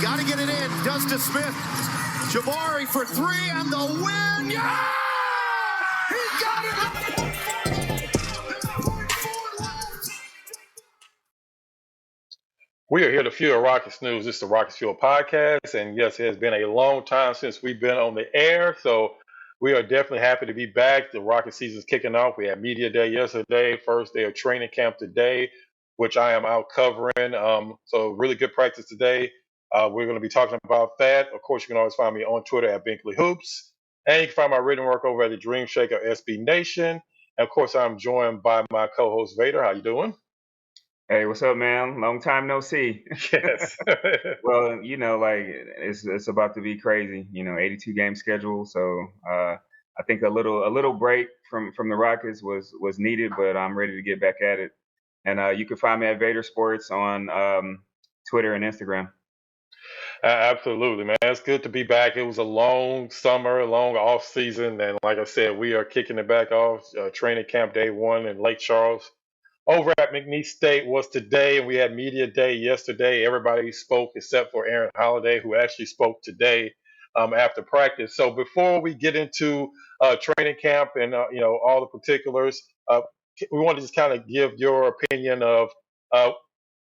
Got to get it in. Does to Smith. Jabari for three and the win. Yeah! He got it! We are here to fuel Rockets news. This is the Rockets Fuel podcast. And yes, it has been a long time since we've been on the air. So we are definitely happy to be back. The Rocket season is kicking off. We had Media Day yesterday, first day of training camp today, which I am out covering. So really good practice today. We're going to be talking about that. Of course, you can always find me on Twitter at Binkley Hoops. And you can find my written work over at the Dream Shaker SB Nation. And of course, I'm joined by my co-host Vator. How you doing? Hey, what's up, man? Long time no see. Yes. Well, like it's about to be crazy. 82 game schedule. So I think a little break from the Rockets was needed, but I'm ready to get back at it. And you can find me at Vader Sports on Twitter and Instagram. Absolutely, man. It's good to be back. It was a long summer, a long off season, and like I said, we are kicking it back off. Training camp day one in Lake Charles over at McNeese State was today, and we had media day yesterday. Everybody spoke except for Aaron Holiday, who actually spoke today after practice. So before we get into training camp and all the particulars, we want to just kind of give your opinion of uh,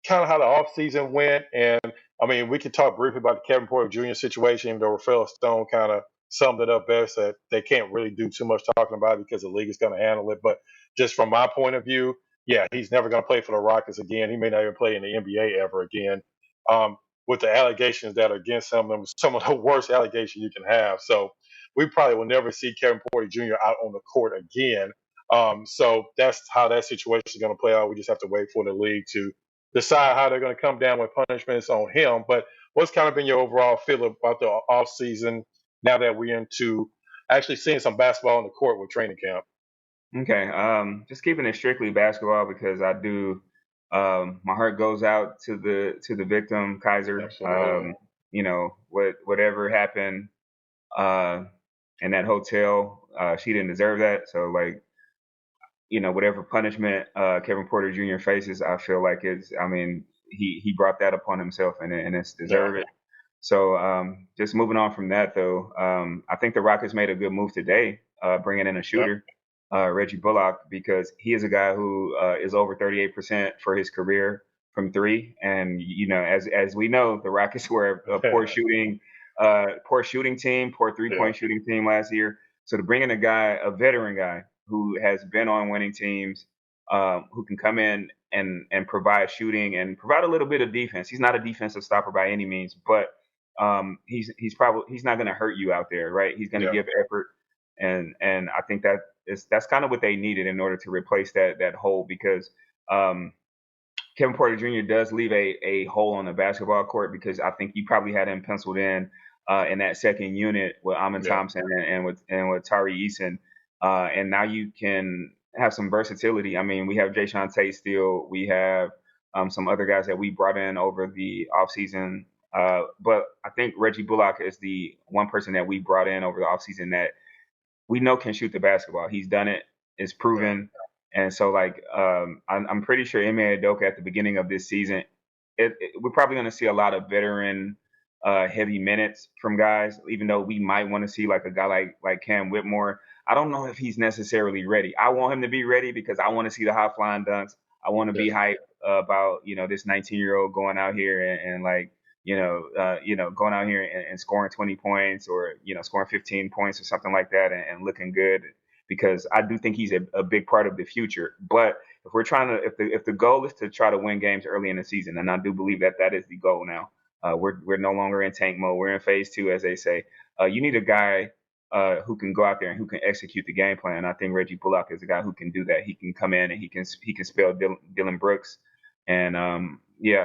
kind of how the offseason went. And I mean, we could talk briefly about the Kevin Porter Jr. situation, even though Rafael Stone kind of summed it up best that they can't really do too much talking about it because the league is going to handle it. But just from my point of view, yeah, he's never going to play for the Rockets again. He may not even play in the NBA ever again. With the allegations that are against him, some of the worst allegations you can have. So we probably will never see Kevin Porter Jr. out on the court again. So that's how that situation is going to play out. We just have to wait for the league to decide how they're going to come down with punishments on him. But what's kind of been your overall feel about the off season now that we're into actually seeing some basketball on the court with training camp? Okay. Just keeping it strictly basketball because I do. My heart goes out to the victim, Kaiser. Absolutely. Whatever happened in that hotel, she didn't deserve that. So whatever punishment Kevin Porter Jr. faces, I feel like he brought that upon himself and it's deserved it. So just moving on from that though, I think the Rockets made a good move today, bringing in a shooter, Reggie Bullock, because he is a guy who is over 38% for his career from three. And as we know, the Rockets were a poor shooting team, poor 3-point shooting team last year. So to bring in a veteran guy who has been on winning teams, who can come in and provide shooting and provide a little bit of defense. He's not a defensive stopper by any means, but he's not going to hurt you out there, right? He's going to give effort, and I think that's kind of what they needed in order to replace that hole because Kevin Porter Jr. does leave a hole on the basketball court because I think you probably had him penciled in that second unit with Amin Thompson and with Tari Eason. And now you can have some versatility. I mean, we have Jayshawn Tate still. We have some other guys that we brought in over the offseason. But I think Reggie Bullock is the one person that we brought in over the offseason that we know can shoot the basketball. He's done it. It's proven. And so, I'm pretty sure Ime Udoka at the beginning of this season, we're probably going to see a lot of veteran heavy minutes from guys, even though we might want to see like a guy like Cam Whitmore. I don't know if he's necessarily ready. I want him to be ready because I want to see the high flying dunks. I want to be hyped about this 19-year-old going out here and going out here and scoring 20 points or scoring 15 points or something like that and looking good because I do think he's a big part of the future. But if we're if the goal is to try to win games early in the season, and I do believe that is the goal now. We're no longer in tank mode. We're in phase 2, as they say. You need a guy who can go out there and who can execute the game plan. I think Reggie Bullock is a guy who can do that. He can come in and he can spell Dylan Brooks. And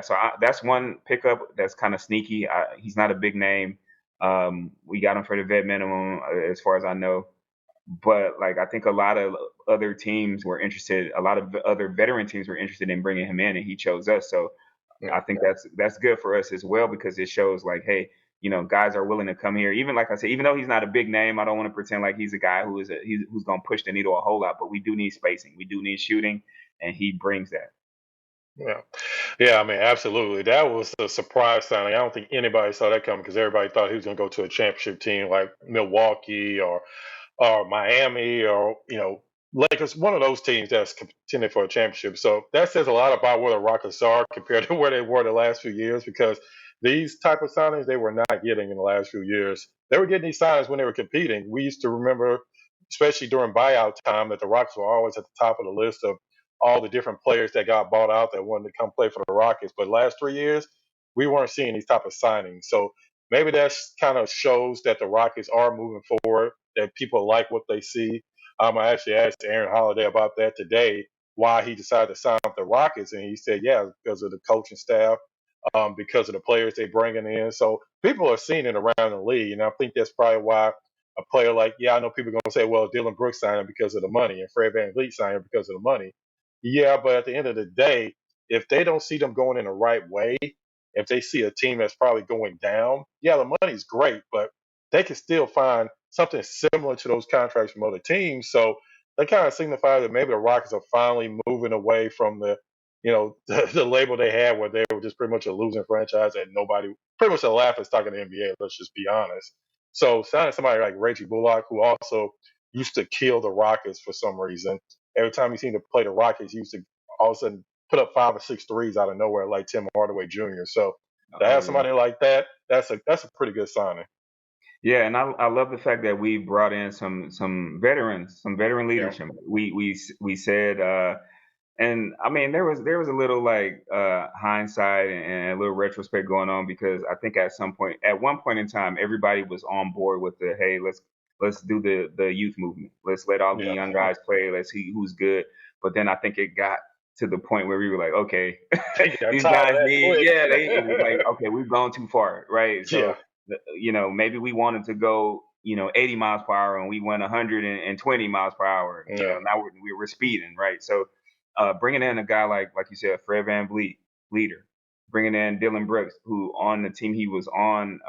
so that's one pickup that's kind of sneaky. He's not a big name. We got him for the vet minimum, as far as I know. But I think a lot of other teams were interested. A lot of other veteran teams were interested in bringing him in, and he chose us. So I think that's good for us as well because it shows hey, guys are willing to come here. Even like I said, even though he's not a big name, I don't want to pretend like he's a guy who's going to push the needle a whole lot. But we do need spacing. We do need shooting, and he brings that. Yeah. Yeah, I mean, absolutely. That was a surprise signing. I don't think anybody saw that coming because everybody thought he was going to go to a championship team like Milwaukee or Miami or Lakers, one of those teams that's contending for a championship. So that says a lot about where the Rockets are compared to where they were the last few years because these type of signings they were not getting in the last few years. They were getting these signings when they were competing. We used to remember, especially during buyout time, that the Rockets were always at the top of the list of all the different players that got bought out that wanted to come play for the Rockets. But last 3 years, we weren't seeing these type of signings. So maybe that kind of shows that the Rockets are moving forward, that people like what they see. I actually asked Aaron Holiday about that today, why he decided to sign with the Rockets, and he said, yeah, because of the coaching staff, because of the players they bringing in. So people are seeing it around the league, and I think that's probably why a player like, I know people are going to say, well, Dylan Brooks signed him because of the money, and Fred VanVleet signed him because of the money. Yeah, but at the end of the day, if they don't see them going in the right way, if they see a team that's probably going down, yeah, the money's great, but they can still find something similar to those contracts from other teams. So that kind of signifies that maybe the Rockets are finally moving away from the label they had where they were just pretty much a losing franchise and nobody, pretty much a laughing stock in the NBA, let's just be honest. So signing somebody like Reggie Bullock, who also used to kill the Rockets for some reason. Every time he seemed to play the Rockets, he used to all of a sudden put up 5 or 6 threes out of nowhere, like Tim Hardaway Jr. So to Oh have yeah. somebody like that, that's a pretty good signing. Yeah, and I love the fact that we brought in some veterans, some veteran Yeah, leadership. We said, and I mean there was a little like hindsight and a little retrospect going on because I think at one point in time everybody was on board with the hey, let's do the youth movement. Let's let all the yeah, young guys play. Let's see who's good. But then I think it got to the point where we were like, okay, they got these tired of guys that need, quick. yeah, it was like, okay, we've gone too far, right? Yeah, So maybe we wanted to go, 80 miles per hour and we went 120 miles per hour. yeah, Now we're speeding, right? So bringing in a guy like you said, Fred VanVleet, leader, bringing in Dylan Brooks, who on the team he was on,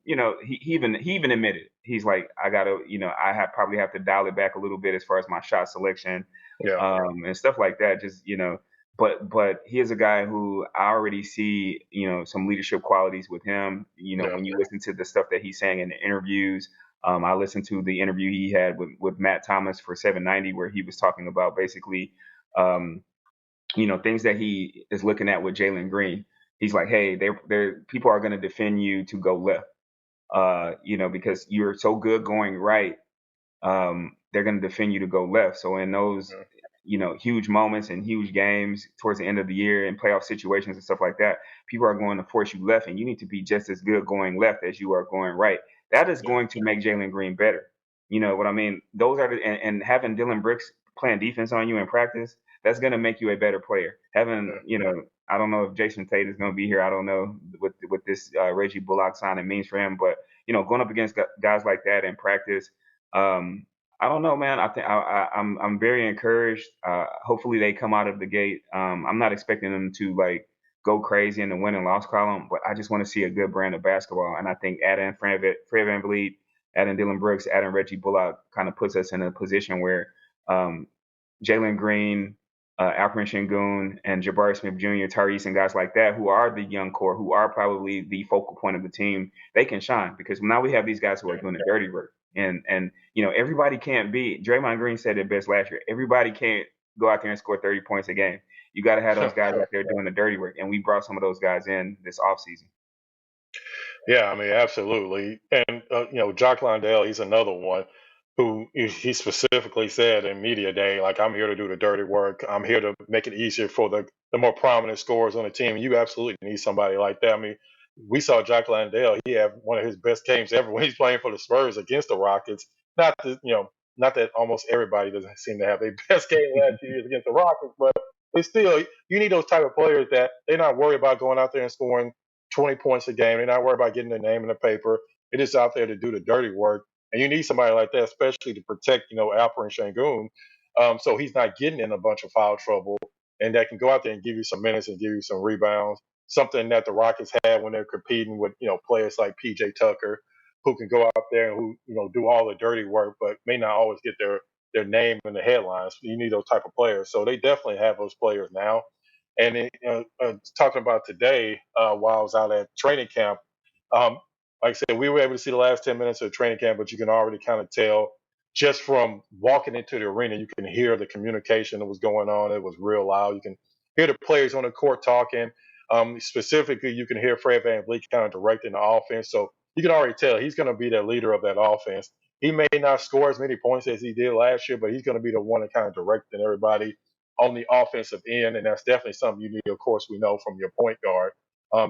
he even admitted he's like, I gotta, I probably have to dial it back a little bit as far as my shot selection, yeah, and stuff like that. Just but he is a guy who I already see, some leadership qualities with him. yeah, When you listen to the stuff that he's saying in the interviews, I listened to the interview he had with Matt Thomas for 790, where he was talking about basically, um, things that he is looking at with Jalen Green. He's like, hey, they people are going to defend you to go left, because you're so good going right. They're going to defend you to go left. So in those, yeah, huge moments and huge games towards the end of the year and playoff situations and stuff like that, people are going to force you left, and you need to be just as good going left as you are going right. That is going to make Jalen Green better. You know what I mean? Those are and having Dylan Brooks playing defense on you in practice, that's going to make you a better player. Having, I don't know if Jason Tate is going to be here. I don't know what this Reggie Bullock signing means for him, but going up against guys like that in practice, um, I don't know, man. I think I'm very encouraged. Hopefully they come out of the gate. I'm not expecting them to like go crazy in the win and loss column, but I just want to see a good brand of basketball. And I think adding Fred VanVleet, adding Dylan Brooks, adding Reggie Bullock kind of puts us in a position where um, Jalen Green, Alperen Şengün, and Jabari Smith Jr., Tyrese, and guys like that, who are the young core, who are probably the focal point of the team, they can shine because now we have these guys who are doing the dirty work. And everybody can't be. Draymond Green said it best last year. Everybody can't go out there and score 30 points a game. You got to have those guys out there doing the dirty work, and we brought some of those guys in this offseason. yeah. I mean, absolutely. And Jock Landale, he's another one who he specifically said in media day, like, I'm here to do the dirty work. I'm here to make it easier for the more prominent scorers on the team. You absolutely need somebody like that. I mean, we saw Jock Landale. He had one of his best games ever when he's playing for the Spurs against the Rockets. Not that not that almost everybody doesn't seem to have their best game last few years against the Rockets, but it's still, you need those type of players that they're not worried about going out there and scoring 20 points a game. They're not worried about getting their name in the paper. They're just out there to do the dirty work. And you need somebody like that, especially to protect, Alperen Şengün, so he's not getting in a bunch of foul trouble, and that can go out there and give you some minutes and give you some rebounds. Something that the Rockets had when they're competing with, players like PJ Tucker, who can go out there and who, do all the dirty work, but may not always get their name in the headlines. You need those type of players. So they definitely have those players now. And talking about today, while I was out at training camp, um, like I said, we were able to see the last 10 minutes of training camp, but you can already kind of tell just from walking into the arena, you can hear the communication that was going on. It was real loud. You can hear the players on the court talking. Specifically, you can hear Fred VanVleet kind of directing the offense. So you can already tell he's going to be the leader of that offense. He may not score as many points as he did last year, but he's going to be the one that kind of directing everybody on the offensive end, and that's definitely something you need. Of course, we know from your point guard.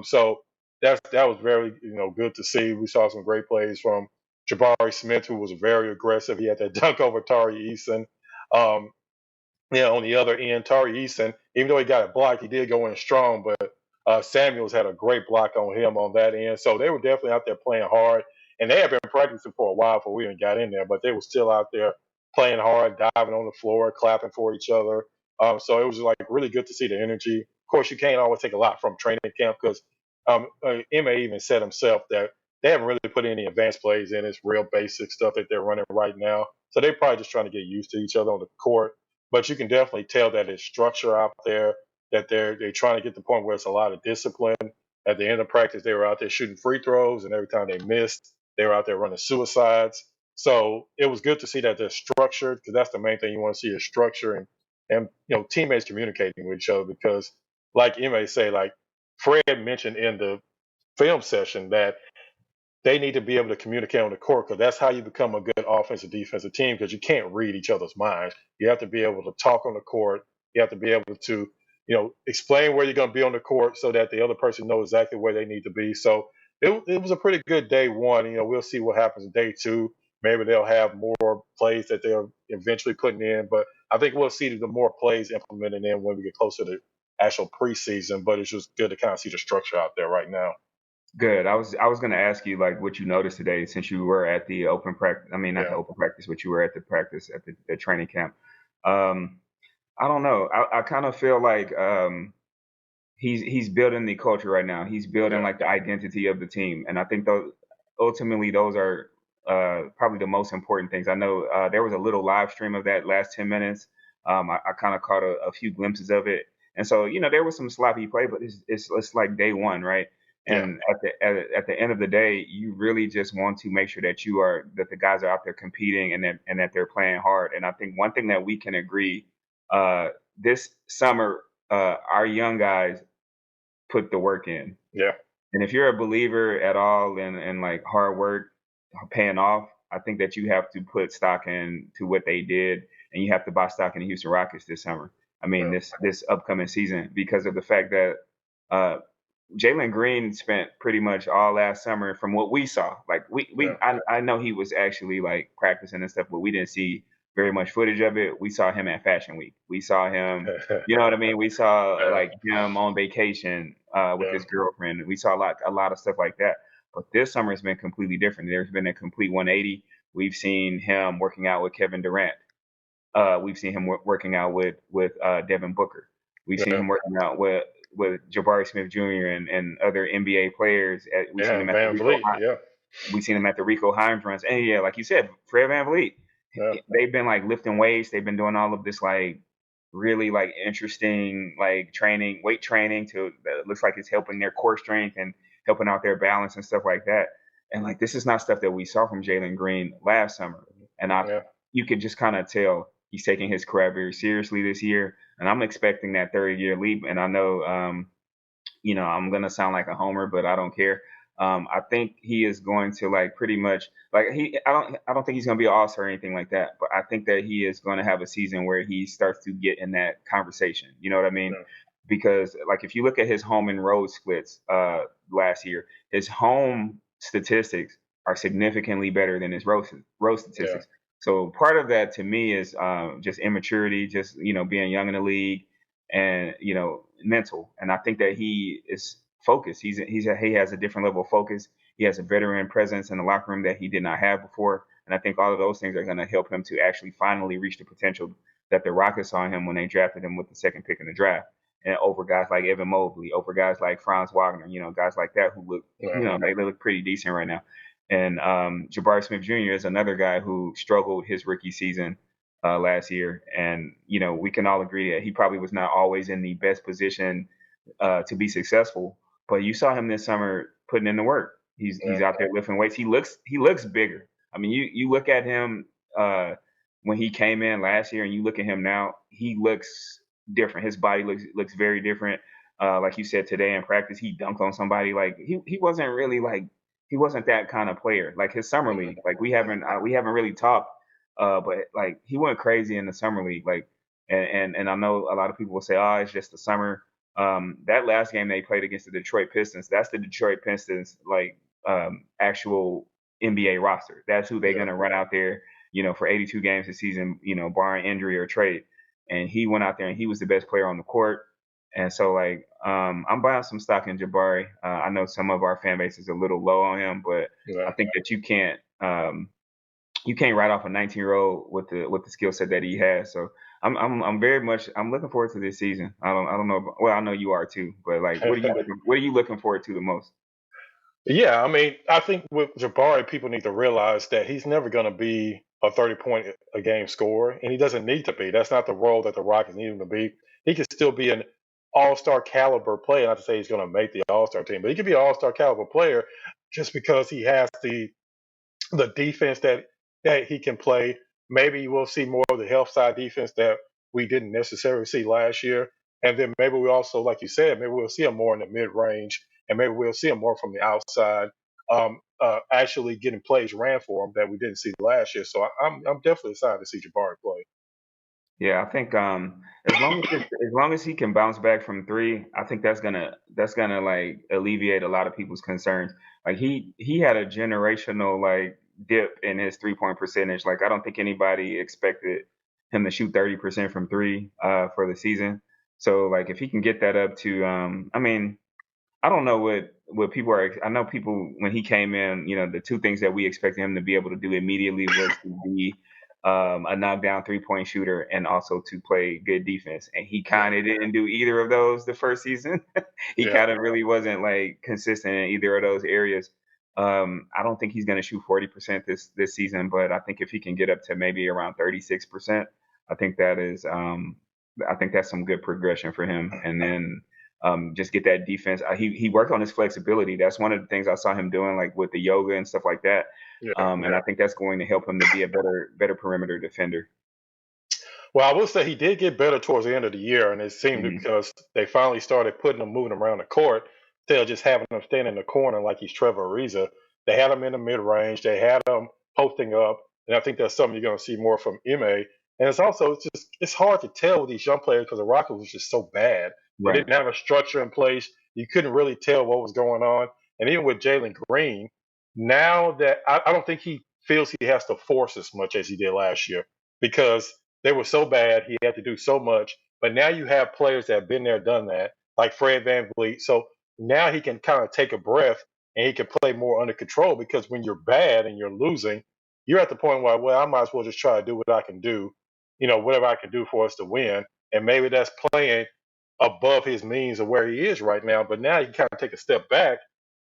So that was very good to see. We saw some great plays from Jabari Smith, who was very aggressive. He had that dunk over Tari Eason. Um, on the other end, Tari Eason, even though he got a block, he did go in strong, but Samuels had a great block on him on that end. So they were definitely out there playing hard, and they had been practicing for a while before we even got in there, but they were still out there playing hard, diving on the floor, clapping for each other. So it was like really good to see the energy. Of course, you can't always take a lot from training camp because Emma even said himself that they haven't really put any advanced plays in. It's real basic stuff that they're running right now. So they're probably just trying to get used to each other on the court. But you can definitely tell that it's structure out there, that they're trying to get to the point where it's a lot of discipline. At the end of practice, they were out there shooting free throws, and every time they missed, they were out there running suicides. So it was good to see that they're structured, because that's the main thing you want to see is structure and teammates communicating with each other. Because like you may say, like Fred mentioned in the film session, that they need to be able to communicate on the court, because that's how you become a good offensive defensive team, because you can't read each other's minds. You have to be able to talk on the court. You have to be able to, explain where you're going to be on the court so that the other person knows exactly where they need to be. So it was a pretty good day one. We'll see what happens in day two. Maybe they'll have more plays that they're eventually putting in, but I think we'll see the more plays implemented in when we get closer to actual preseason. But it's just good to kind of see the structure out there right now. Good. I was going to ask you like what you noticed today since you were at the open practice. I mean, not the Yeah. open practice, but you were at the practice at the training camp. Um, I don't know. I kind of feel like he's building the culture right now. He's building Yeah. like the identity of the team, and I think those ultimately those are probably the most important things. I know there was a little live stream of that last 10 minutes. I kind of caught a few glimpses of it, and so there was some sloppy play, but it's like day one, right? Yeah. And at the end of the day, you really just want to make sure that the guys are out there competing and that they're playing hard. And I think one thing that we can agree this summer, our young guys put the work in. Yeah. And if you're a believer at all in like hard work paying off, I think that you have to put stock into what they did, and you have to buy stock in the Houston Rockets this summer. I mean, Yeah. this upcoming season, because of the fact that uh, Jalen Green spent pretty much all last summer, from what we saw. Like Yeah. I know he was actually like practicing and stuff, but we didn't see very much footage of it. We saw him at Fashion Week. We saw him, you know what I mean? We saw Yeah. like him on vacation with Yeah. his girlfriend. We saw a lot of stuff like that. But this summer has been completely different. There's been a complete 180. We've seen him working out with Kevin Durant. We've seen him working out with Devin Booker. We've seen Yeah. him working out with Jabari Smith Jr. and other NBA players. We've seen Yeah. him at the Van Rico. Vliet. Yeah. We've seen him at the Rico Himes runs. And yeah, like you said, Fred VanVleet. Yeah. They've been like lifting weights. They've been doing all of this like really like interesting like training, weight training to that looks like it's helping their core strength and helping out their balance and stuff like that. And like this is not stuff that we saw from Jalen Green last summer. And Yeah. you could just kind of tell he's taking his craft very seriously this year. And I'm expecting that 30-year leap. And I know, I'm gonna sound like a homer, but I don't care. I think he is going to like pretty much like I don't think he's gonna be an all-star or anything like that, but I think that he is going to have a season where he starts to get in that conversation. You know what I mean? Yeah. Because like if you look at his home and road splits last year, his home statistics are significantly better than his road Yeah. statistics. So part of that to me is just immaturity, just being young in the league, and mental. And I think that he is focused. He has a different level of focus. He has a veteran presence in the locker room that he did not have before. And I think all of those things are going to help him to actually finally reach the potential that the Rockets saw in him when they drafted him with the second pick in the draft, and over guys like Evan Mobley, over guys like Franz Wagner, guys like that who look, Yeah. they look pretty decent right now. And Jabari Smith Jr. is another guy who struggled his rookie season. last year, and we can all agree that he probably was not always in the best position to be successful. But you saw him this summer putting in the work. He's out there lifting weights. He looks bigger. I mean, you look at him when he came in last year, and you look at him now. He looks different. His body looks very different. Like you said today in practice, he dunked on somebody. Like he wasn't really like he wasn't that kind of player. Like his summer league, like we haven't really talked, but like he went crazy in the summer league. Like and I know a lot of people will say, oh, it's just the summer. That last game they played against the Detroit Pistons, that's the Detroit Pistons like actual NBA roster. That's who they're gonna run out there, for 82 games this season, barring injury or trade. And he went out there and he was the best player on the court. And so, like, I'm buying some stock in Jabari. I know some of our fan base is a little low on him, but I think that you can't write off a 19-year-old with the skill set that he has. So I'm very much I'm looking forward to this season. I don't know. Well, I know you are too, but like, what are you looking forward to the most? Yeah, I mean, I think with Jabari, people need to realize that he's never going to be a 30-point a game scorer, and he doesn't need to be. That's not the role that the Rockets need him to be. He can still be an all-star caliber player. Not to say he's going to make the all-star team, but he can be an all-star caliber player just because he has the defense that he can play. Maybe we'll see more of the health side defense that we didn't necessarily see last year. And then maybe we also, like you said, maybe we'll see him more in the mid range, and maybe we'll see him more from the outside, actually getting plays ran for him that we didn't see last year. So I'm definitely excited to see Jabari play. Yeah, I think as long as he can bounce back from three, I think that's gonna like alleviate a lot of people's concerns. Like he had a generational like dip in his 3-point percentage. Like I don't think anybody expected him to shoot 30% from three for the season. So like if he can get that up to I mean, I don't know what people are. I know people when he came in, the two things that we expected him to be able to do immediately was to be a knockdown 3-point shooter and also to play good defense. And he kind of didn't do either of those the first season. He Yeah. kind of really wasn't like consistent in either of those areas. I don't think he's going to shoot 40% this season, but I think if he can get up to maybe around 36%, I think that is I think that's some good progression for him. And then just get that defense. He worked on his flexibility. That's one of the things I saw him doing, like with the yoga and stuff like that. Yeah. And I think that's going to help him to be a better perimeter defender. Well, I will say he did get better towards the end of the year, and it seemed Hmm. because they finally started putting him moving around the court instead of just having him stand in the corner like he's Trevor Ariza. They had him in the mid range. They had him posting up, and I think that's something you're going to see more from Ma. And it's hard to tell with these young players because the Rockets was just so bad. They Right. didn't have a structure in place. You couldn't really tell what was going on. And even with Jalen Green, now that I don't think he feels he has to force as much as he did last year because they were so bad, he had to do so much. But now you have players that have been there, done that, like Fred Van Vliet. So now he can kind of take a breath and he can play more under control because when you're bad and you're losing, you're at the point where, well, I might as well just try to do what I can do, whatever I can do for us to win. And maybe that's playing above his means of where he is right now. But now he can kind of take a step back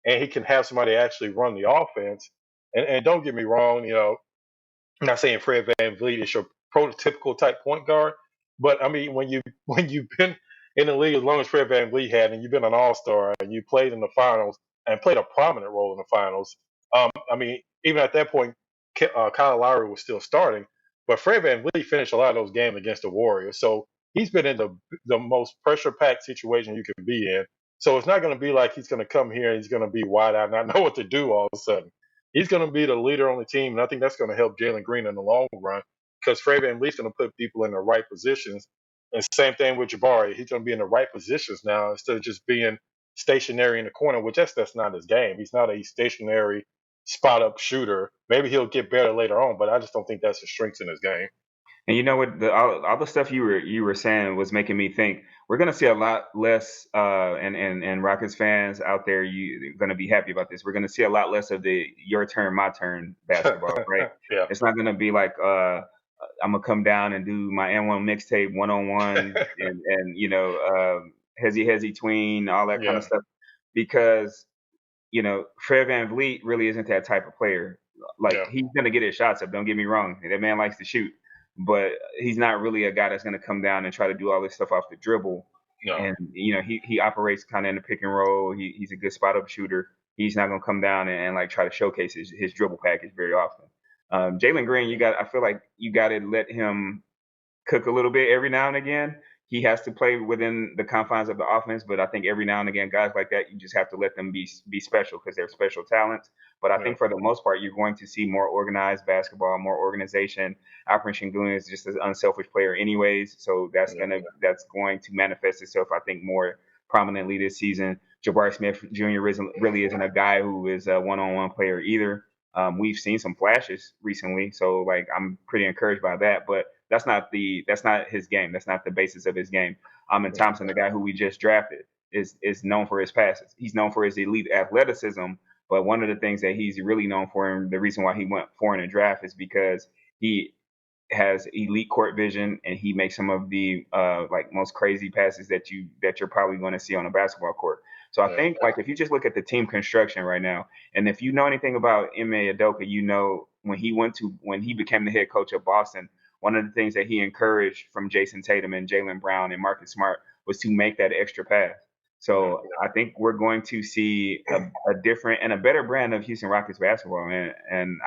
and he can have somebody actually run the offense. And don't get me wrong, I'm not saying Fred Van Vliet is your prototypical type point guard, but I mean when you've been in the league as long as Fred Van Vliet had, and you've been an All Star, and you played in the finals and played a prominent role in the finals. I mean, even at that point, Kyle Lowry was still starting, but Fred Van Vliet finished a lot of those games against the Warriors, so he's been in the most pressure packed situation you can be in. So it's not going to be like he's going to come here and he's going to be wide out and not know what to do all of a sudden. He's going to be the leader on the team, and I think that's going to help Jalen Green in the long run because Fred VanVleet's going to put people in the right positions. And same thing with Jabari. He's going to be in the right positions now instead of just being stationary in the corner, which that's not his game. He's not a stationary spot up shooter. Maybe he'll get better later on, but I just don't think that's the strength in his game. And you know what? All the stuff you were saying was making me think we're going to see a lot less. And Rockets fans out there, you're going to be happy about this. We're going to see a lot less of the your turn, my turn basketball, right? Yeah. It's not going to be like I'm gonna come down and do my N1 mixtape 1-on-1 and hezzy tween, all that kind Yeah. of stuff, because Fred Van Vliet really isn't that type of player. Like Yeah. he's gonna get his shots up. Don't get me wrong. That man likes to shoot. but he's not really a guy that's going to come down and try to do all this stuff off the dribble. No. And he operates kind of in the pick and roll. He's a good spot up shooter. He's not going to come down and like try to showcase his dribble package very often. Jalen Green, I feel like you got to let him cook a little bit every now and again. He has to play within the confines of the offense, but I think every now and again, guys like that, you just have to let them be special because they're special talents. But I think for the most part, you're going to see more organized basketball, more organization. Alperen Sengun is just an unselfish player, anyways, so that's going to manifest itself, I think, more prominently this season. Jabari Smith Jr. really isn't a guy who is a one-on-one player either. We've seen some flashes recently, so like I'm pretty encouraged by that. But that's not his game. That's not the basis of his game. And Thompson, the guy who we just drafted, is known for his passes. He's known for his elite athleticism. But one of the things that he's really known for, and the reason why he went for in the draft, is because he has elite court vision and he makes some of the like most crazy passes that you're probably going to see on a basketball court. So I think like if you just look at the team construction right now, and if you know anything about Ime Udoka, you know when he became the head coach of Boston, one of the things that he encouraged from Jason Tatum and Jaylen Brown and Marcus Smart was to make that extra pass. So I think we're going to see a different and a better brand of Houston Rockets basketball, and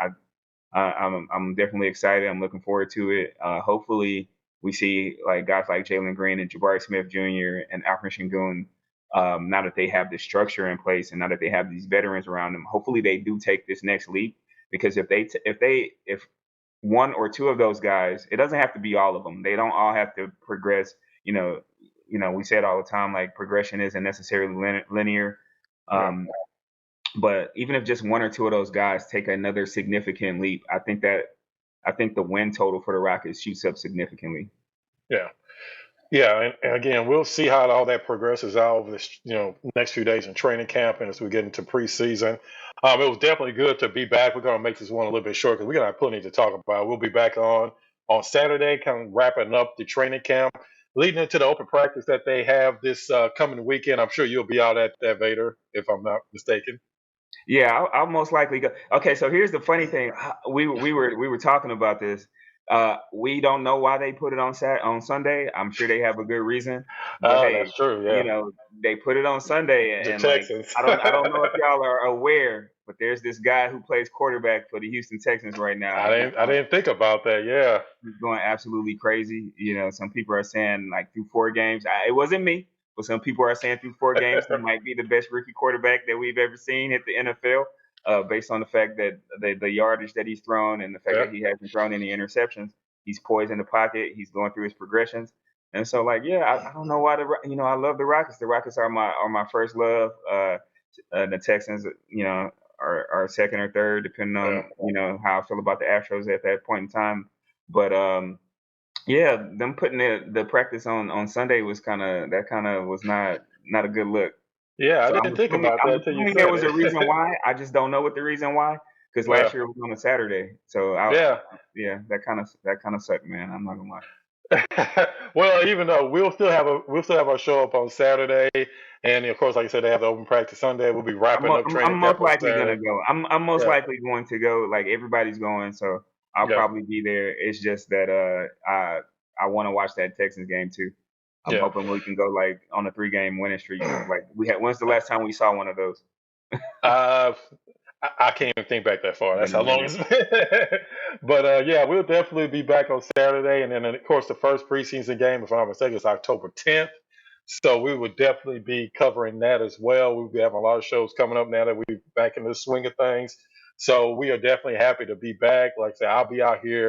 I'm definitely excited. I'm looking forward to it. Hopefully, we see like guys like Jalen Green and Jabari Smith Jr. and Alfred Sengun. Now that they have the structure in place and now that they have these veterans around them, hopefully they do take this next leap. Because if one or two of those guys, it doesn't have to be all of them. They don't all have to progress. We say it all the time, like progression isn't necessarily linear. But even if just one or two of those guys take another significant leap, I think the win total for the Rockets shoots up significantly. Yeah. Yeah, and again, we'll see how all that progresses out over this, next few days in training camp and as we get into preseason. It was definitely good to be back. We're going to make this one a little bit short because we're going to have plenty to talk about. We'll be back on Saturday, kind of wrapping up the training camp, leading into the open practice that they have this coming weekend. I'm sure you'll be out at that, Vader, if I'm not mistaken. Yeah, I'll most likely go. Okay, so here's the funny thing. We were talking about this. We don't know why they put it on Sunday. I'm sure they have a good reason. But hey, that's true. Yeah, they put it on Sunday, the and Texans. I don't know if y'all are aware, but there's this guy who plays quarterback for the Houston Texans right now. I didn't think about that. Yeah, he's going absolutely crazy. Some people are saying like through 4 games. It wasn't me, but some people are saying through 4 games he might be the best rookie quarterback that we've ever seen at the NFL. Based on the fact that the yardage that he's thrown and the fact that he hasn't thrown any interceptions, he's poised in the pocket, he's going through his progressions, and so I don't know why I love the Rockets. The Rockets are my first love. The Texans, are second or third, depending on how I feel about the Astros at that point in time. But them putting the practice on Sunday was kind of was not a good look. Yeah, so I didn't think about that until you said there was a reason why. I just don't know what the reason why. Because last year it was on a Saturday, so that kind of sucked, man. I'm not gonna lie. Well, even though we'll still have our show up on Saturday, and of course, like I said, they have the open practice Sunday. We'll be wrapping up training. I'm most likely gonna go. I'm most likely going to go. Like everybody's going, so I'll probably be there. It's just that I want to watch that Texans game too. I'm hoping we can go like on a 3-game winning streak. Like when's the last time we saw one of those? I can't even think back that far. That's how long it's been. But we'll definitely be back on Saturday, and then of course the first preseason game, if I'm not mistaken, is October 10th. So we will definitely be covering that as well. We'll be having a lot of shows coming up now that we're back in the swing of things. So we are definitely happy to be back. Like I said, I'll be out here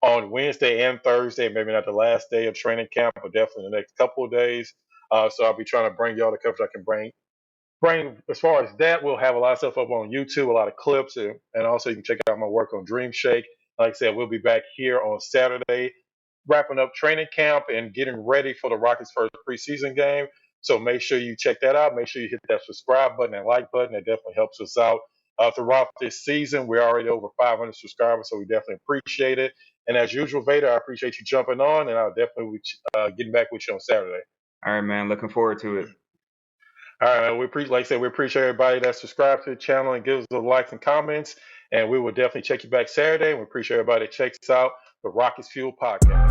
on Wednesday and Thursday, maybe not the last day of training camp, but definitely the next couple of days. So I'll be trying to bring y'all the coverage I can bring. As far as that, we'll have a lot of stuff up on YouTube, a lot of clips, and also you can check out my work on Dream Shake. Like I said, we'll be back here on Saturday, wrapping up training camp and getting ready for the Rockets' first preseason game. So make sure you check that out. Make sure you hit that subscribe button and like button. It definitely helps us out throughout this season. We're already over 500 subscribers, so we definitely appreciate it. And as usual, Vader, I appreciate you jumping on, and I'll definitely be getting back with you on Saturday. All right, man. Looking forward to it. All right, man. Like I said, we appreciate everybody that subscribes to the channel and gives us the likes and comments. And we will definitely check you back Saturday. We appreciate everybody that checks out the Rockets Fuel Podcast.